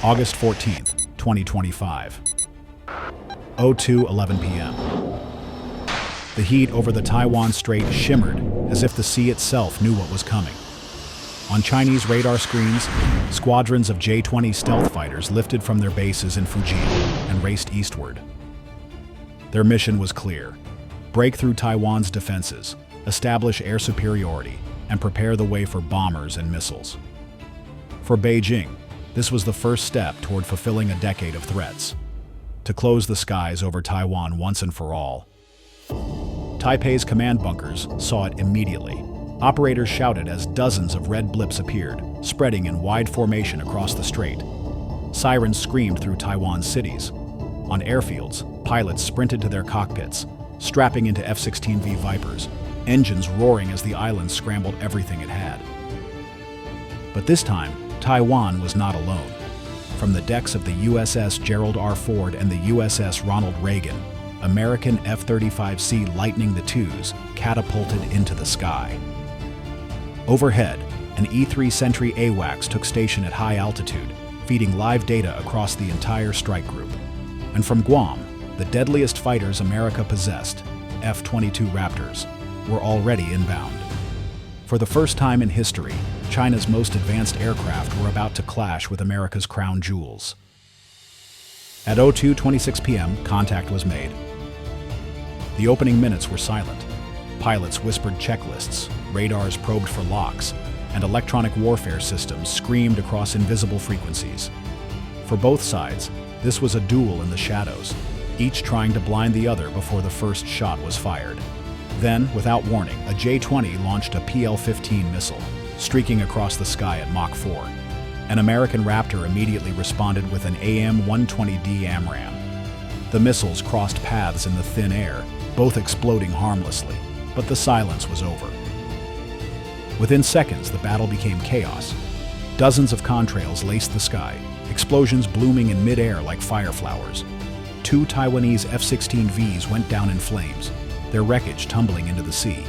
August 14th, 2025. 02:11 p.m. The heat over the Taiwan Strait shimmered as if the sea itself knew what was coming. On Chinese radar screens, squadrons of J-20 stealth fighters lifted from their bases in Fujian and raced eastward. Their mission was clear: break through Taiwan's defenses, establish air superiority, and prepare the way for bombers and missiles. For Beijing, this was the first step toward fulfilling a decade of threats: to close the skies over Taiwan once and for all. Taipei's command bunkers saw it immediately. Operators shouted as dozens of red blips appeared, spreading in wide formation across the strait. Sirens screamed through Taiwan's cities. On airfields, pilots sprinted to their cockpits, strapping into F-16V Vipers, engines roaring as the island scrambled everything it had. But this time, Taiwan was not alone. From the decks of the USS Gerald R. Ford and the USS Ronald Reagan, American F-35C Lightning IIs catapulted into the sky. Overhead, an E-3 Sentry AWACS took station at high altitude, feeding live data across the entire strike group. And from Guam, the deadliest fighters America possessed, F-22 Raptors, were already inbound. For the first time in history, China's most advanced aircraft were about to clash with America's crown jewels. At 02:26 p.m., contact was made. The opening minutes were silent. Pilots whispered checklists, radars probed for locks, and electronic warfare systems screamed across invisible frequencies. For both sides, this was a duel in the shadows, each trying to blind the other before the first shot was fired. Then, without warning, a J-20 launched a PL-15 missile, streaking across the sky at Mach 4. An American Raptor immediately responded with an AIM-120D AMRAAM. The missiles crossed paths in the thin air, both exploding harmlessly, but the silence was over. Within seconds, the battle became chaos. Dozens of contrails laced the sky, explosions blooming in mid-air like fire flowers. 2 Taiwanese F-16Vs went down in flames, their wreckage tumbling into the sea.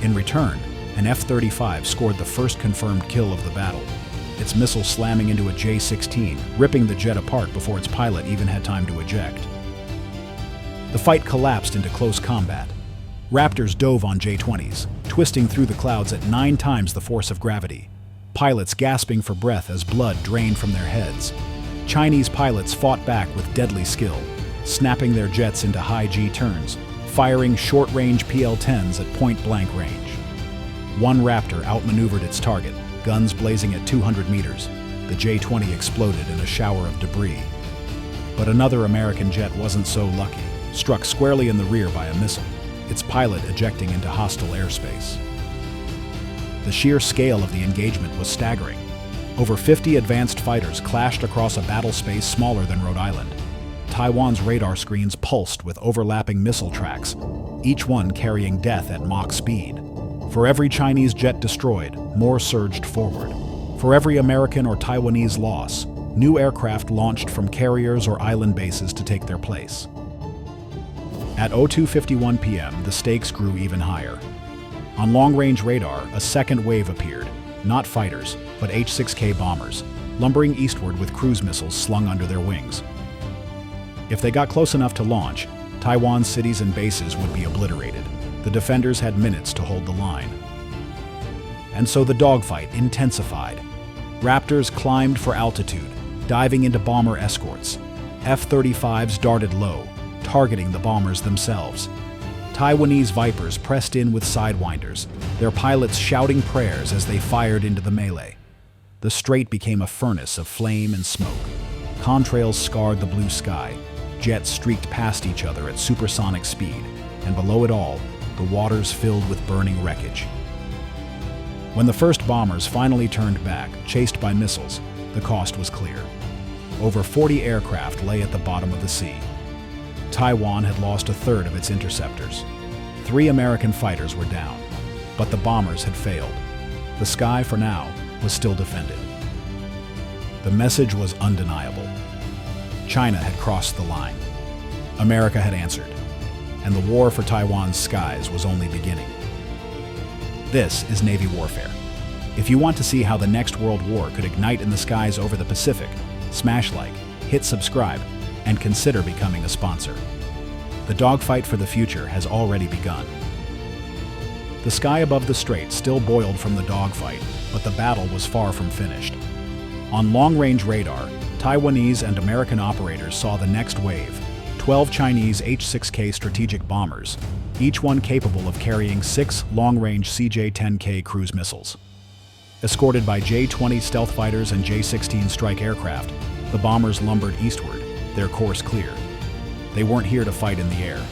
In return, an F-35 scored the first confirmed kill of the battle, its missile slamming into a J-16, ripping the jet apart before its pilot even had time to eject. The fight collapsed into close combat. Raptors dove on J-20s, twisting through the clouds at 9 times the force of gravity, pilots gasping for breath as blood drained from their heads. Chinese pilots fought back with deadly skill, snapping their jets into high G turns, firing short-range PL-10s at point-blank range. One Raptor outmaneuvered its target, guns blazing at 200 meters. The J-20 exploded in a shower of debris. But another American jet wasn't so lucky, struck squarely in the rear by a missile, its pilot ejecting into hostile airspace. The sheer scale of the engagement was staggering. Over 50 advanced fighters clashed across a battle space smaller than Rhode Island. Taiwan's radar screens pulsed with overlapping missile tracks, each one carrying death at Mach speed. For every Chinese jet destroyed, more surged forward. For every American or Taiwanese loss, new aircraft launched from carriers or island bases to take their place. At 02:51 p.m., the stakes grew even higher. On long-range radar, a second wave appeared, not fighters, but H-6K bombers, lumbering eastward with cruise missiles slung under their wings. If they got close enough to launch, Taiwan's cities and bases would be obliterated. The defenders had minutes to hold the line. And so the dogfight intensified. Raptors climbed for altitude, diving into bomber escorts. F-35s darted low, targeting the bombers themselves. Taiwanese Vipers pressed in with sidewinders, their pilots shouting prayers as they fired into the melee. The strait became a furnace of flame and smoke. Contrails scarred the blue sky, jets streaked past each other at supersonic speed, and below it all, the waters filled with burning wreckage. When the first bombers finally turned back, chased by missiles, the cost was clear. Over 40 aircraft lay at the bottom of the sea. Taiwan had lost a third of its interceptors. 3 American fighters were down, but the bombers had failed. The sky, for now, was still defended. The message was undeniable. China had crossed the line. America had answered, and the war for Taiwan's skies was only beginning. This is Navy warfare. If you want to see how the next World War could ignite in the skies over the Pacific, smash like, hit subscribe, and consider becoming a sponsor. The dogfight for the future has already begun. The sky above the strait still boiled from the dogfight, but the battle was far from finished. On long-range radar, Taiwanese and American operators saw the next wave, 12 Chinese H-6K strategic bombers, each one capable of carrying 6 long-range CJ-10K cruise missiles. Escorted by J-20 stealth fighters and J-16 strike aircraft, the bombers lumbered eastward, their course clear. They weren't here to fight in the air.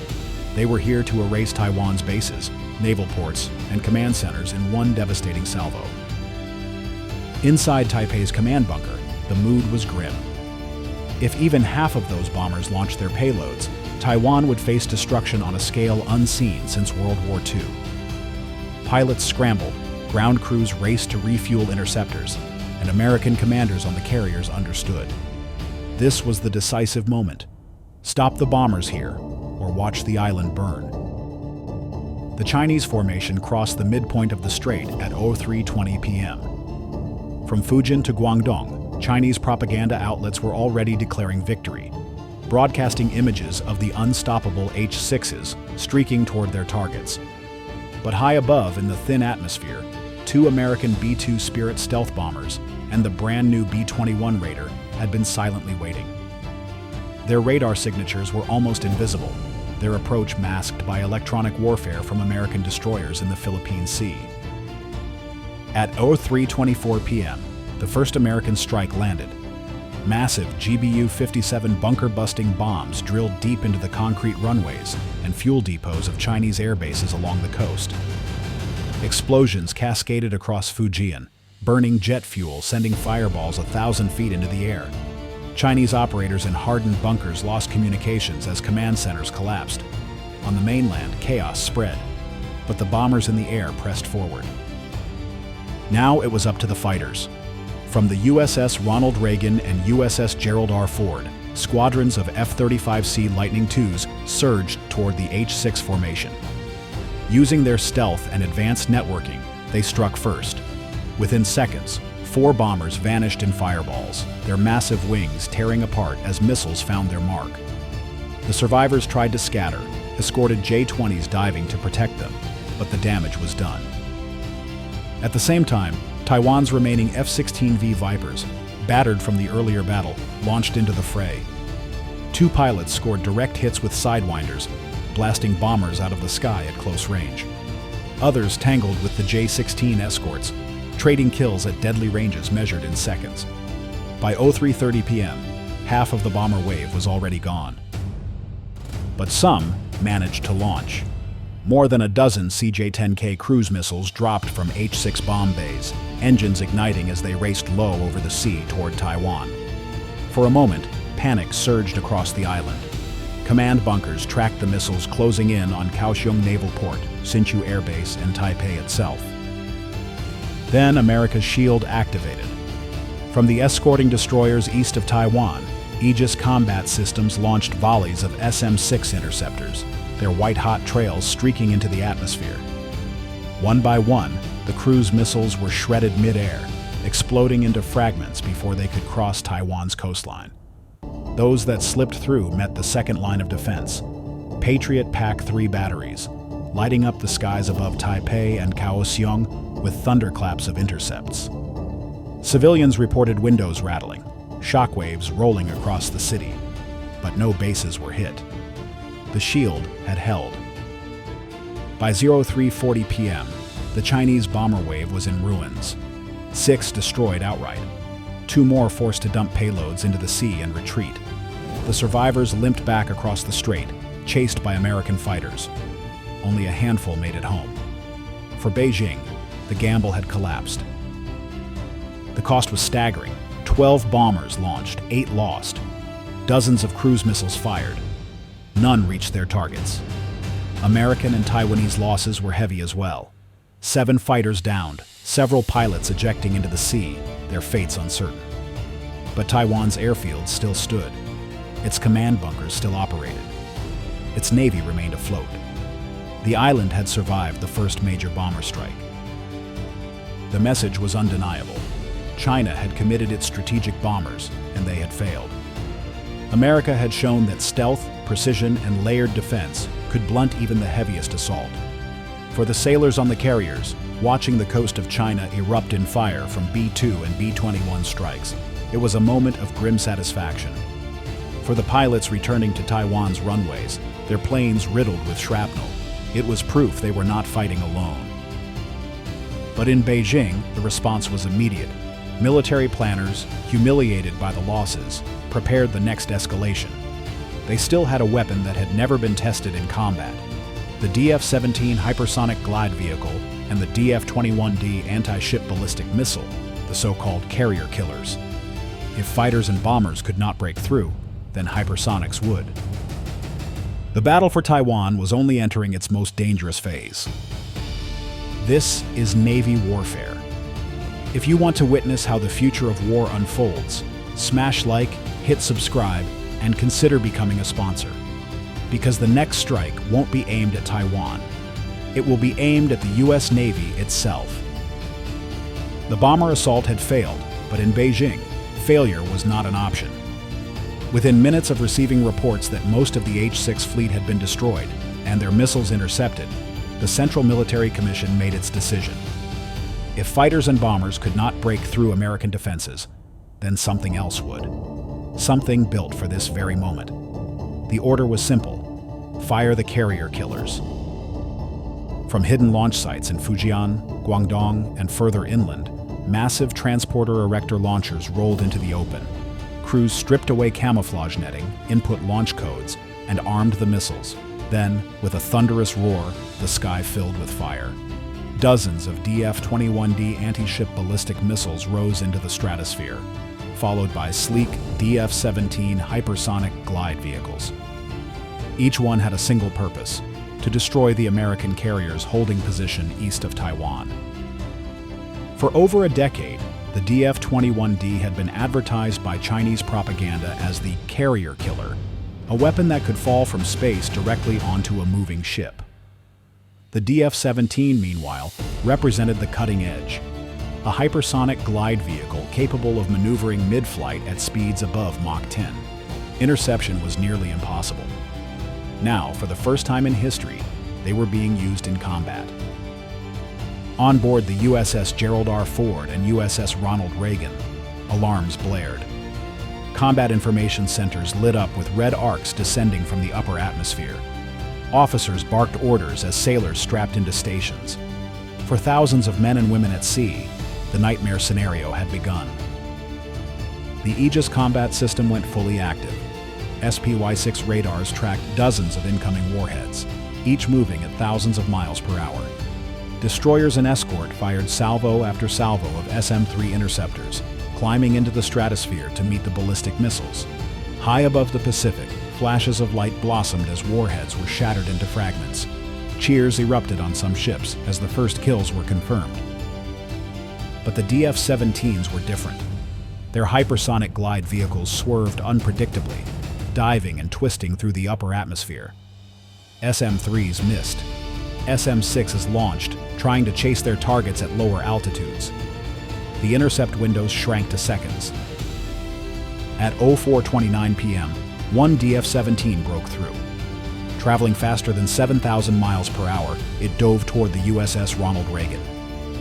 They were here to erase Taiwan's bases, naval ports, and command centers in one devastating salvo. Inside Taipei's command bunker, the mood was grim. If even half of those bombers launched their payloads, Taiwan would face destruction on a scale unseen since World War II. Pilots scrambled, ground crews raced to refuel interceptors, and American commanders on the carriers understood. This was the decisive moment. Stop the bombers here, or watch the island burn. The Chinese formation crossed the midpoint of the strait at 03:20 p.m. From Fujian to Guangdong, Chinese propaganda outlets were already declaring victory, broadcasting images of the unstoppable H-6s streaking toward their targets. But high above in the thin atmosphere, 2 American B-2 Spirit stealth bombers and the brand-new B-21 Raider had been silently waiting. Their radar signatures were almost invisible, their approach masked by electronic warfare from American destroyers in the Philippine Sea. At 03:24 p.m., the first American strike landed. Massive GBU-57 bunker-busting bombs drilled deep into the concrete runways and fuel depots of Chinese air bases along the coast. Explosions cascaded across Fujian, burning jet fuel, sending fireballs 1,000 feet into the air. Chinese operators in hardened bunkers lost communications as command centers collapsed. On the mainland, chaos spread, but the bombers in the air pressed forward. Now it was up to the fighters. From the USS Ronald Reagan and USS Gerald R. Ford, squadrons of F-35C Lightning IIs surged toward the H-6 formation. Using their stealth and advanced networking, they struck first. Within seconds, 4 bombers vanished in fireballs, their massive wings tearing apart as missiles found their mark. The survivors tried to scatter, escorted J-20s diving to protect them, but the damage was done. At the same time, Taiwan's remaining F-16V Vipers, battered from the earlier battle, launched into the fray. 2 pilots scored direct hits with sidewinders, blasting bombers out of the sky at close range. Others tangled with the J-16 escorts, trading kills at deadly ranges measured in seconds. By 03:30 p.m., half of the bomber wave was already gone. But some managed to launch. More than a dozen CJ-10K cruise missiles dropped from H-6 bomb bays, engines igniting as they raced low over the sea toward Taiwan. For a moment, panic surged across the island. Command bunkers tracked the missiles closing in on Kaohsiung Naval Port, Hsinchu Air Base, and Taipei itself. Then America's shield activated. From the escorting destroyers east of Taiwan, Aegis Combat Systems launched volleys of SM-6 interceptors, their white-hot trails streaking into the atmosphere. One by one, the cruise missiles were shredded mid-air, exploding into fragments before they could cross Taiwan's coastline. Those that slipped through met the second line of defense, Patriot PAC-3 batteries, lighting up the skies above Taipei and Kaohsiung with thunderclaps of intercepts. Civilians reported windows rattling, shockwaves rolling across the city, but no bases were hit. The shield had held. By 03:40 p.m., the Chinese bomber wave was in ruins. 6 destroyed outright. 2 more forced to dump payloads into the sea and retreat. The survivors limped back across the strait, chased by American fighters. Only a handful made it home. For Beijing, the gamble had collapsed. The cost was staggering. 12 bombers launched, 8 lost. Dozens of cruise missiles fired. None reached their targets. American and Taiwanese losses were heavy as well. 7 fighters downed, several pilots ejecting into the sea, their fates uncertain. But Taiwan's airfield still stood. Its command bunkers still operated. Its navy remained afloat. The island had survived the first major bomber strike. The message was undeniable. China had committed its strategic bombers, and they had failed. America had shown that stealth, precision, and layered defense could blunt even the heaviest assault. For the sailors on the carriers, watching the coast of China erupt in fire from B-2 and B-21 strikes, it was a moment of grim satisfaction. For the pilots returning to Taiwan's runways, their planes riddled with shrapnel, it was proof they were not fighting alone. But in Beijing, the response was immediate. Military planners, humiliated by the losses, prepared the next escalation. They still had a weapon that had never been tested in combat: the DF-17 hypersonic glide vehicle and the DF-21D anti-ship ballistic missile, the so-called carrier killers. If fighters and bombers could not break through, then hypersonics would. The battle for Taiwan was only entering its most dangerous phase. This is Navy warfare. If you want to witness how the future of war unfolds, smash like, hit subscribe, and consider becoming a sponsor. Because the next strike won't be aimed at Taiwan. It will be aimed at the US Navy itself. The bomber assault had failed, but in Beijing, failure was not an option. Within minutes of receiving reports that most of the H-6 fleet had been destroyed and their missiles intercepted, the Central Military Commission made its decision. If fighters and bombers could not break through American defenses, then something else would. Something built for this very moment. The order was simple: fire the carrier killers. From hidden launch sites in Fujian, Guangdong, and further inland, massive transporter erector launchers rolled into the open. Crews stripped away camouflage netting, input launch codes, and armed the missiles. Then, with a thunderous roar, the sky filled with fire. Dozens of DF-21D anti-ship ballistic missiles rose into the stratosphere, followed by sleek DF-17 hypersonic glide vehicles. Each one had a single purpose: to destroy the American carriers holding position east of Taiwan. For over a decade, the DF-21D had been advertised by Chinese propaganda as the carrier killer, a weapon that could fall from space directly onto a moving ship. The DF-17, meanwhile, represented the cutting edge, a hypersonic glide vehicle capable of maneuvering mid-flight at speeds above Mach 10. Interception was nearly impossible. Now, for the first time in history, they were being used in combat. On board the USS Gerald R. Ford and USS Ronald Reagan, alarms blared. Combat information centers lit up with red arcs descending from the upper atmosphere. Officers barked orders as sailors strapped into stations. For thousands of men and women at sea, the nightmare scenario had begun. The Aegis combat system went fully active. SPY-6 radars tracked dozens of incoming warheads, each moving at thousands of miles per hour. Destroyers and escort fired salvo after salvo of SM-3 interceptors, climbing into the stratosphere to meet the ballistic missiles. High above the Pacific, flashes of light blossomed as warheads were shattered into fragments. Cheers erupted on some ships as the first kills were confirmed. But the DF-17s were different. Their hypersonic glide vehicles swerved unpredictably, diving and twisting through the upper atmosphere. SM-3s missed. SM-6s launched, trying to chase their targets at lower altitudes. The intercept windows shrank to seconds. At 04:29 p.m., one DF-17 broke through. Traveling faster than 7,000 miles per hour, it dove toward the USS Ronald Reagan.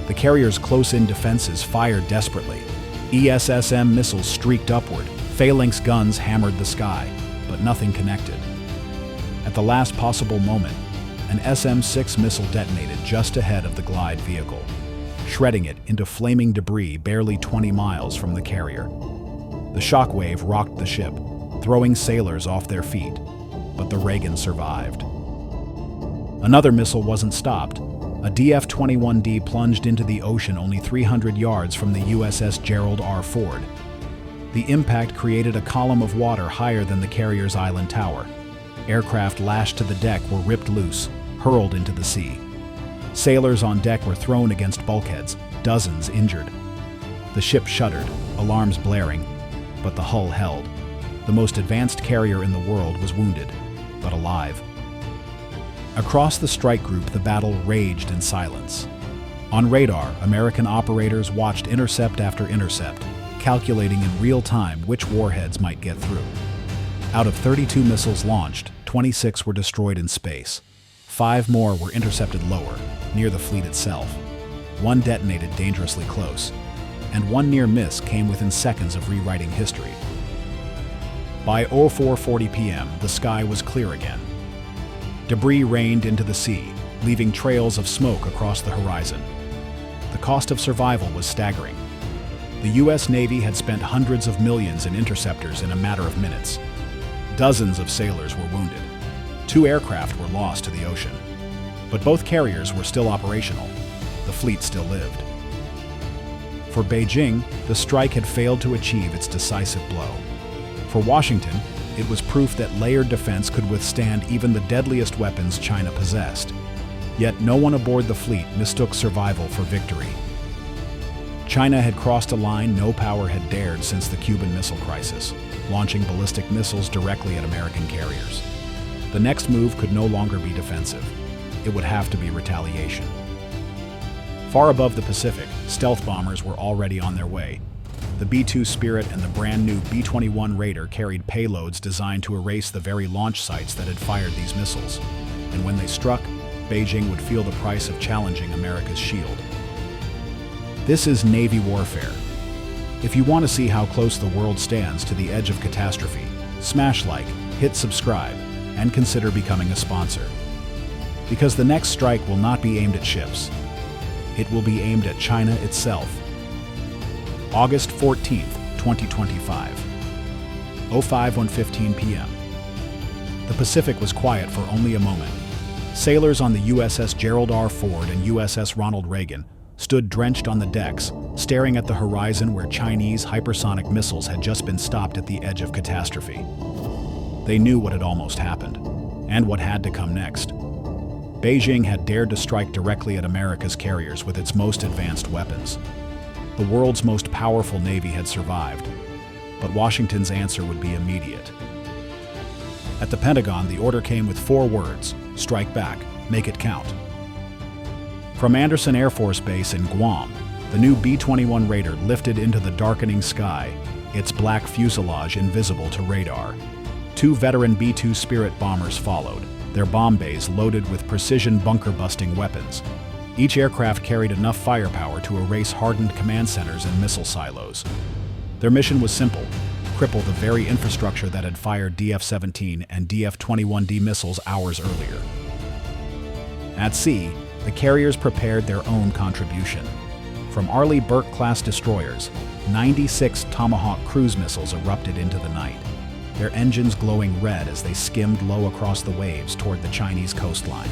The carrier's close-in defenses fired desperately. ESSM missiles streaked upward. Phalanx guns hammered the sky, but nothing connected. At the last possible moment, an SM-6 missile detonated just ahead of the glide vehicle, shredding it into flaming debris barely 20 miles from the carrier. The shockwave rocked the ship, throwing sailors off their feet, but the Reagan survived. Another missile wasn't stopped. A DF-21D plunged into the ocean only 300 yards from the USS Gerald R. Ford. The impact created a column of water higher than the carrier's island tower. Aircraft lashed to the deck were ripped loose, hurled into the sea. Sailors on deck were thrown against bulkheads, dozens injured. The ship shuddered, alarms blaring, but the hull held. The most advanced carrier in the world was wounded, but alive. Across the strike group, the battle raged in silence. On radar, American operators watched intercept after intercept, calculating in real time which warheads might get through. Out of 32 missiles launched, 26 were destroyed in space. 5 more were intercepted lower, near the fleet itself. 1 detonated dangerously close, and 1 near miss came within seconds of rewriting history. By 04:40 p.m., the sky was clear again. Debris rained into the sea, leaving trails of smoke across the horizon. The cost of survival was staggering. The U.S. Navy had spent hundreds of millions in interceptors in a matter of minutes. Dozens of sailors were wounded. 2 aircraft were lost to the ocean. But both carriers were still operational. The fleet still lived. For Beijing, the strike had failed to achieve its decisive blow. For Washington, it was proof that layered defense could withstand even the deadliest weapons China possessed. Yet no one aboard the fleet mistook survival for victory. China had crossed a line no power had dared since the Cuban Missile Crisis, launching ballistic missiles directly at American carriers. The next move could no longer be defensive. It would have to be retaliation. Far above the Pacific, stealth bombers were already on their way. The B-2 Spirit and the brand-new B-21 Raider carried payloads designed to erase the very launch sites that had fired these missiles. And when they struck, Beijing would feel the price of challenging America's shield. This is Navy warfare. If you want to see how close the world stands to the edge of catastrophe, smash like, hit subscribe, and consider becoming a sponsor. Because the next strike will not be aimed at ships. It will be aimed at China itself. August 14th, 2025. 05:15 p.m. The Pacific was quiet for only a moment. Sailors on the USS Gerald R. Ford and USS Ronald Reagan stood drenched on the decks, staring at the horizon where Chinese hypersonic missiles had just been stopped at the edge of catastrophe. They knew what had almost happened, and what had to come next. Beijing had dared to strike directly at America's carriers with its most advanced weapons. The world's most powerful navy had survived, but Washington's answer would be immediate. At the Pentagon, the order came with 4 words: strike back, make it count. From Andersen Air Force Base in Guam, the new B-21 Raider lifted into the darkening sky, its black fuselage invisible to radar. 2 veteran B-2 Spirit bombers followed, their bomb bays loaded with precision bunker-busting weapons. Each aircraft carried enough firepower to erase hardened command centers and missile silos. Their mission was simple: cripple the very infrastructure that had fired DF-17 and DF-21D missiles hours earlier. At sea, the carriers prepared their own contribution. From Arleigh Burke-class destroyers, 96 Tomahawk cruise missiles erupted into the night, their engines glowing red as they skimmed low across the waves toward the Chinese coastline.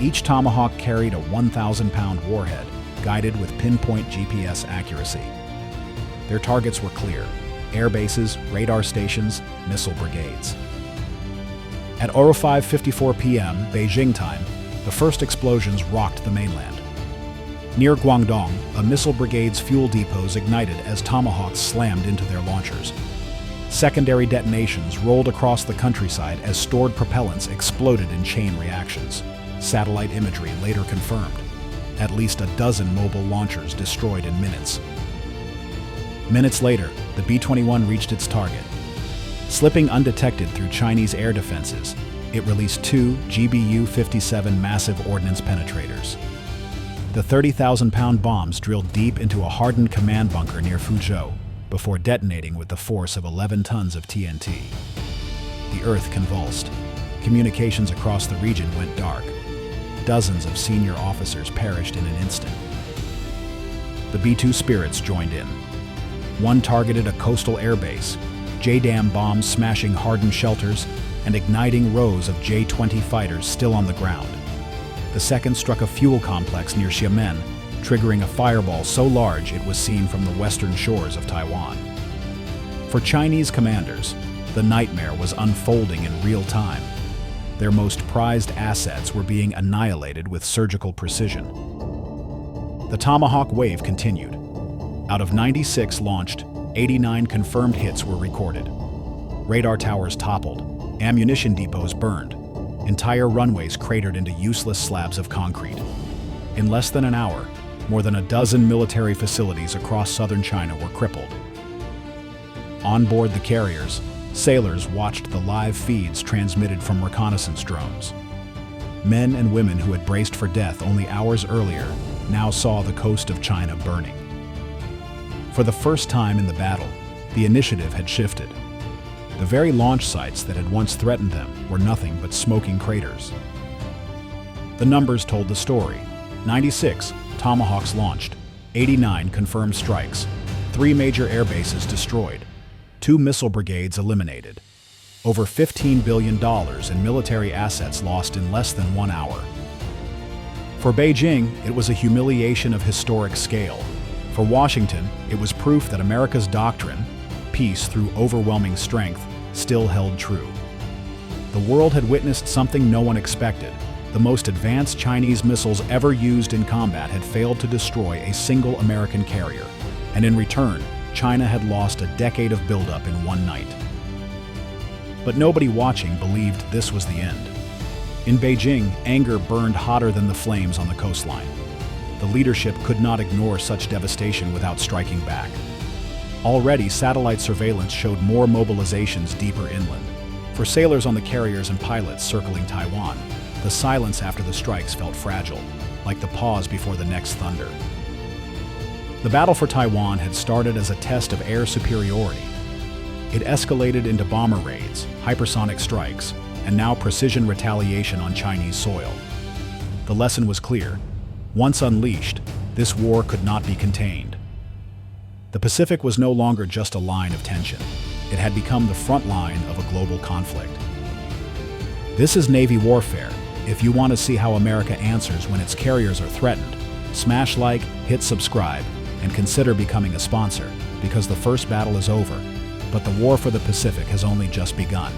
Each Tomahawk carried a 1,000-pound warhead, guided with pinpoint GPS accuracy. Their targets were clear: air bases, radar stations, missile brigades. At 05:54 p.m. Beijing time, the first explosions rocked the mainland. Near Guangdong, a missile brigade's fuel depots ignited as Tomahawks slammed into their launchers. Secondary detonations rolled across the countryside as stored propellants exploded in chain reactions. Satellite imagery later confirmed at least a dozen mobile launchers destroyed in minutes. Minutes later, the B-21 reached its target. Slipping undetected through Chinese air defenses, it released 2 GBU-57 massive ordnance penetrators. The 30,000-pound bombs drilled deep into a hardened command bunker near Fuzhou before detonating with the force of 11 tons of TNT. The earth convulsed. Communications across the region went dark. Dozens of senior officers perished in an instant. The B-2 Spirits joined in. One targeted a coastal airbase, JDAM bombs smashing hardened shelters and igniting rows of J-20 fighters still on the ground. The second struck a fuel complex near Xiamen, triggering a fireball so large it was seen from the western shores of Taiwan. For Chinese commanders, the nightmare was unfolding in real time. Their most prized assets were being annihilated with surgical precision. The Tomahawk wave continued. Out of 96 launched, 89 confirmed hits were recorded. Radar towers toppled, ammunition depots burned, entire runways cratered into useless slabs of concrete. In less than an hour, more than a dozen military facilities across southern China were crippled. On board the carriers, sailors watched the live feeds transmitted from reconnaissance drones. Men and women who had braced for death only hours earlier now saw the coast of China burning. For the first time in the battle, the initiative had shifted. The very launch sites that had once threatened them were nothing but smoking craters. The numbers told the story. 96 Tomahawks launched, 89 confirmed strikes, 3 major air bases destroyed, 2 missile brigades eliminated, over $15 billion in military assets lost in less than 1 hour. For Beijing, it was a humiliation of historic scale. For Washington, it was proof that America's doctrine, peace through overwhelming strength, still held true. The world had witnessed something no one expected. The most advanced Chinese missiles ever used in combat had failed to destroy a single American carrier, and in return, China had lost a decade of buildup in one night. But nobody watching believed this was the end. In Beijing, anger burned hotter than the flames on the coastline. The leadership could not ignore such devastation without striking back. Already, satellite surveillance showed more mobilizations deeper inland. For sailors on the carriers and pilots circling Taiwan, the silence after the strikes felt fragile, like the pause before the next thunder. The battle for Taiwan had started as a test of air superiority. It escalated into bomber raids, hypersonic strikes, and now precision retaliation on Chinese soil. The lesson was clear. Once unleashed, this war could not be contained. The Pacific was no longer just a line of tension. It had become the front line of a global conflict. This is Navy warfare. If you want to see how America answers when its carriers are threatened, smash like, hit subscribe, and consider becoming a sponsor, because the first battle is over, but the war for the Pacific has only just begun.